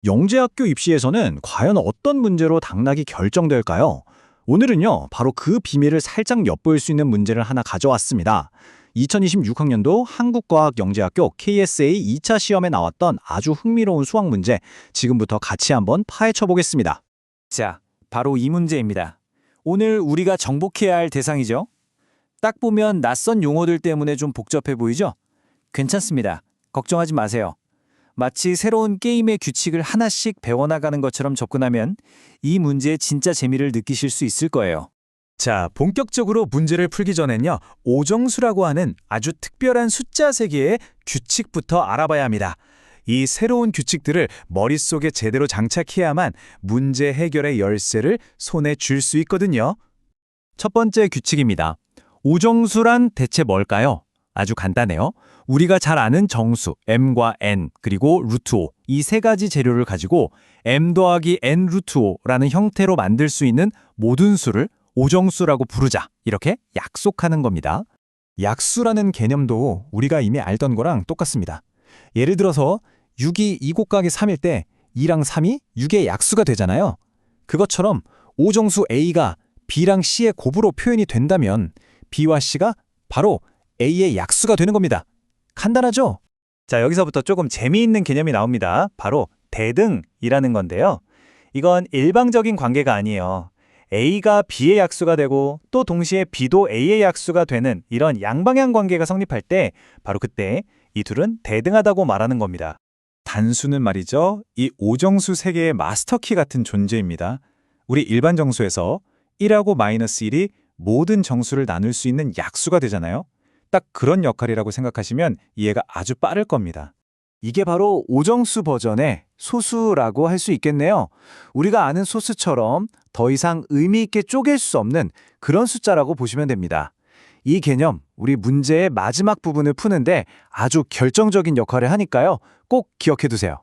영재학교 입시에서는 과연 어떤 문제로 당락이 결정될까요? 오늘은요, 바로 그 비밀을 살짝 엿볼 수 있는 문제를 하나 가져왔습니다. 2026학년도 한국과학영재학교 KSA 2차 시험에 나왔던 아주 흥미로운 수학 문제, 지금부터 같이 한번 파헤쳐 보겠습니다. 자, 바로 이 문제입니다. 오늘 우리가 정복해야 할 대상이죠. 딱 보면 낯선 용어들 때문에 좀 복잡해 보이죠? 괜찮습니다. 걱정하지 마세요. 마치 새로운 게임의 규칙을 하나씩 배워나가는 것처럼 접근하면 이 문제의 진짜 재미를 느끼실 수 있을 거예요. 자, 본격적으로 문제를 풀기 전엔요, 오정수라고 하는 아주 특별한 숫자 세계의 규칙부터 알아봐야 합니다. 이 새로운 규칙들을 머릿속에 제대로 장착해야만 문제 해결의 열쇠를 손에 쥘 수 있거든요. 첫 번째 규칙입니다. 오정수란 대체 뭘까요? 아주 간단해요. 우리가 잘 아는 정수, m과 n, 그리고 루트 5, 이 세 가지 재료를 가지고 m 더하기 n 루트 5라는 형태로 만들 수 있는 모든 수를 오정수라고 부르자, 이렇게 약속하는 겁니다. 약수라는 개념도 우리가 이미 알던 거랑 똑같습니다. 예를 들어서 6이 2 곱하기 3일 때 2랑 3이 6의 약수가 되잖아요. 그것처럼 오정수 A가 B랑 C의 곱으로 표현이 된다면 B와 C가 바로 A의 약수가 되는 겁니다. 간단하죠? 자, 여기서부터 조금 재미있는 개념이 나옵니다. 바로 대등이라는 건데요. 이건 일방적인 관계가 아니에요. A가 B의 약수가 되고 또 동시에 B도 A의 약수가 되는 이런 양방향 관계가 성립할 때 바로 그때 이 둘은 대등하다고 말하는 겁니다. 단수는 말이죠, 이 오정수 세계의 마스터키 같은 존재입니다. 우리 일반 정수에서 1하고 마이너스 1이 모든 정수를 나눌 수 있는 약수가 되잖아요. 딱 그런 역할이라고 생각하시면 이해가 아주 빠를 겁니다. 이게 바로 오정수 버전의 소수라고 할 수 있겠네요. 우리가 아는 소수처럼 더 이상 의미 있게 쪼갤 수 없는 그런 숫자라고 보시면 됩니다. 이 개념, 우리 문제의 마지막 부분을 푸는데 아주 결정적인 역할을 하니까요. 꼭 기억해 두세요.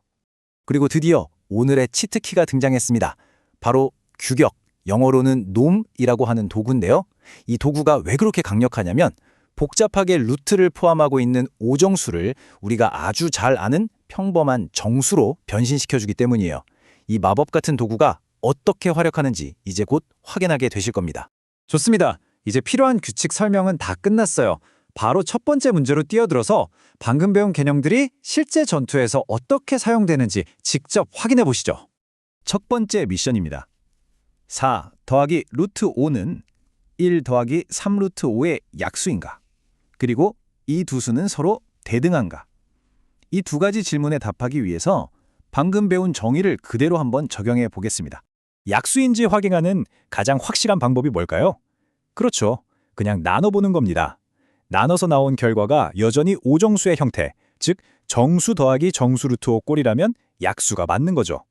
그리고 드디어 오늘의 치트키가 등장했습니다. 바로 규격, 영어로는 놈이라고 하는 도구인데요. 이 도구가 왜 그렇게 강력하냐면 복잡하게 루트를 포함하고 있는 오정수를 우리가 아주 잘 아는 평범한 정수로 변신시켜주기 때문이에요. 이 마법 같은 도구가 어떻게 활약하는지 이제 곧 확인하게 되실 겁니다. 좋습니다. 이제 필요한 규칙 설명은 다 끝났어요. 바로 첫 번째 문제로 뛰어들어서 방금 배운 개념들이 실제 전투에서 어떻게 사용되는지 직접 확인해 보시죠. 첫 번째 미션입니다. 4 더하기 루트 5는 1 더하기 3 루트 5의 약수인가? 그리고 이 두 수는 서로 대등한가? 이 두 가지 질문에 답하기 위해서 방금 배운 정의를 그대로 한번 적용해 보겠습니다. 약수인지 확인하는 가장 확실한 방법이 뭘까요? 그렇죠. 그냥 나눠보는 겁니다. 나눠서 나온 결과가 여전히 오정수의 형태, 즉 정수 더하기 정수 루트 5 꼴이라면 약수가 맞는 거죠.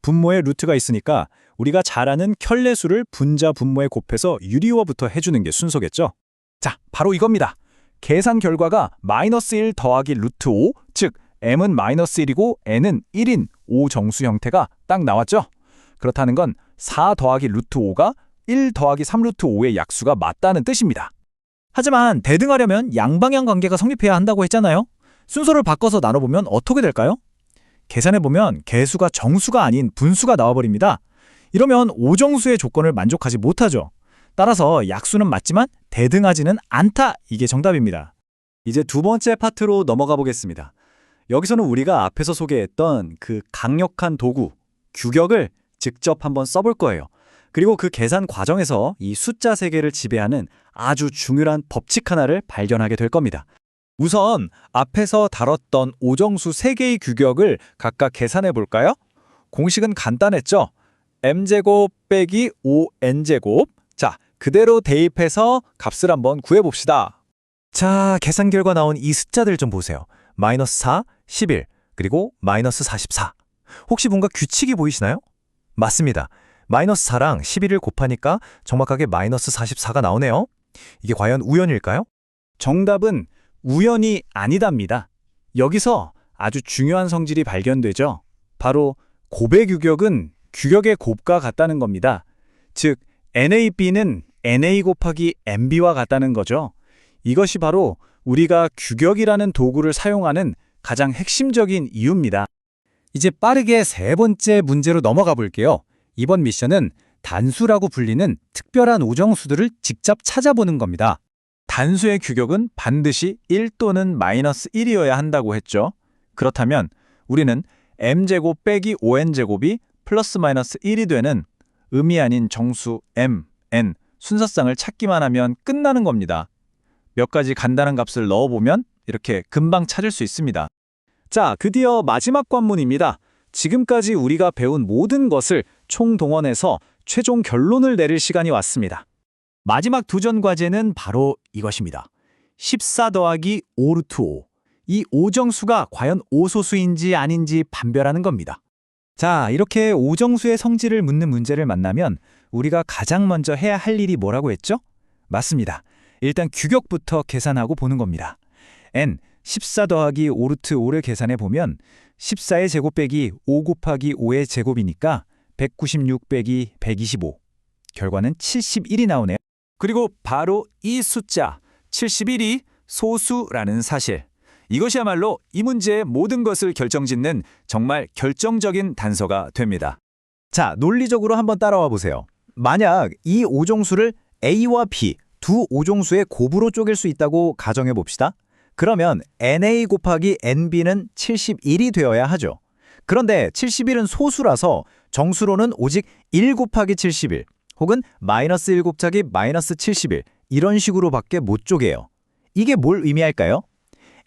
분모에 루트가 있으니까 우리가 잘 아는 켤레수를 분자 분모에 곱해서 유리화부터 해주는 게 순서겠죠. 자, 바로 이겁니다. 계산 결과가 마이너스 1 더하기 루트 5, 즉 m은 마이너스 1이고 n은 1인 오정수 형태가 딱 나왔죠? 그렇다는 건 4 더하기 루트 5가 1 더하기 3 루트 5의 약수가 맞다는 뜻입니다. 하지만 대등하려면 양방향 관계가 성립해야 한다고 했잖아요. 순서를 바꿔서 나눠보면 어떻게 될까요? 계산해보면 개수가 정수가 아닌 분수가 나와버립니다. 이러면 오정수의 조건을 만족하지 못하죠. 따라서 약수는 맞지만 대등하지는 않다. 이게 정답입니다. 이제 두 번째 파트로 넘어가 보겠습니다. 여기서는 우리가 앞에서 소개했던 그 강력한 도구, 규격을 직접 한번 써볼 거예요. 그리고 그 계산 과정에서 이 숫자 세계를 지배하는 아주 중요한 법칙 하나를 발견하게 될 겁니다. 우선 앞에서 다뤘던 오정수 3개의 규격을 각각 계산해 볼까요? 공식은 간단했죠? m제곱 빼기 5n제곱. 자, 그대로 대입해서 값을 한번 구해봅시다. 자, 계산 결과 나온 이 숫자들 좀 보세요. 마이너스 4, 11, 그리고 마이너스 44. 혹시 뭔가 규칙이 보이시나요? 맞습니다. 마이너스 4랑 11을 곱하니까 정확하게 마이너스 44가 나오네요. 이게 과연 우연일까요? 정답은 우연이 아니답니다. 여기서 아주 중요한 성질이 발견되죠. 바로 곱의 규격은 규격의 곱과 같다는 겁니다. 즉, NAB는 NA 곱하기 MB와 같다는 거죠. 이것이 바로 우리가 규격이라는 도구를 사용하는 가장 핵심적인 이유입니다. 이제 빠르게 세 번째 문제로 넘어가 볼게요. 이번 미션은 단수라고 불리는 특별한 오정수들을 직접 찾아보는 겁니다. 단수의 규격은 반드시 1 또는 마이너스 1이어야 한다고 했죠. 그렇다면 우리는 m제곱 빼기 5n제곱이 플러스 마이너스 1이 되는 음이 아닌 정수 m, n 순서쌍을 찾기만 하면 끝나는 겁니다. 몇 가지 간단한 값을 넣어보면 이렇게 금방 찾을 수 있습니다. 자, 드디어 마지막 관문입니다. 지금까지 우리가 배운 모든 것을 총동원해서 최종 결론을 내릴 시간이 왔습니다. 마지막 도전 과제는 바로 이것입니다. 14 더하기 5 루트 5. 이 오정수가 과연 오소수인지 아닌지 판별하는 겁니다. 자, 이렇게 오정수의 성질을 묻는 문제를 만나면 우리가 가장 먼저 해야 할 일이 뭐라고 했죠? 맞습니다. 일단 규격부터 계산하고 보는 겁니다. n 14 더하기 5 루트 5를 계산해 보면 14의 제곱 빼기 5 곱하기 5의 제곱이니까 196 빼기 125. 결과는 71이 나오네요. 그리고 바로 이 숫자 71이 소수라는 사실. 이것이야말로 이 문제의 모든 것을 결정짓는 정말 결정적인 단서가 됩니다. 자, 논리적으로 한번 따라와 보세요. 만약 이 오정수를 A와 B 두 오정수의 곱으로 쪼갤 수 있다고 가정해 봅시다. 그러면 NA 곱하기 NB는 71이 되어야 하죠. 그런데 71은 소수라서 정수로는 오직 1 곱하기 71 혹은 마이너스 1 곱하기 마이너스 71 이런 식으로밖에 못 쪼개요. 이게 뭘 의미할까요?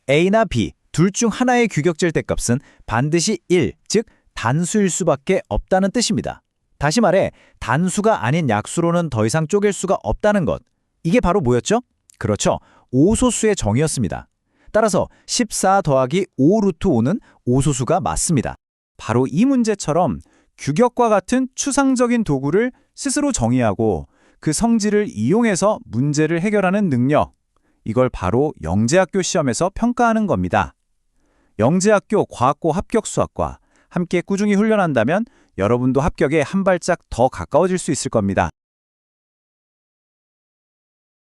A나 B 둘 중 하나의 규격질 대값은 반드시 1, 즉 단수일 수밖에 없다는 뜻입니다. 다시 말해 단수가 아닌 약수로는 더 이상 쪼갤 수가 없다는 것. 이게 바로 뭐였죠? 그렇죠. 오소수의 정의였습니다. 따라서 14 더하기 5 루트 5는 오소수가 맞습니다. 바로 이 문제처럼 규격과 같은 추상적인 도구를 스스로 정의하고 그 성질을 이용해서 문제를 해결하는 능력. 이걸 바로 영재학교 시험에서 평가하는 겁니다. 영재학교 과학고 합격수학과 함께 꾸준히 훈련한다면 여러분도 합격에 한 발짝 더 가까워질 수 있을 겁니다.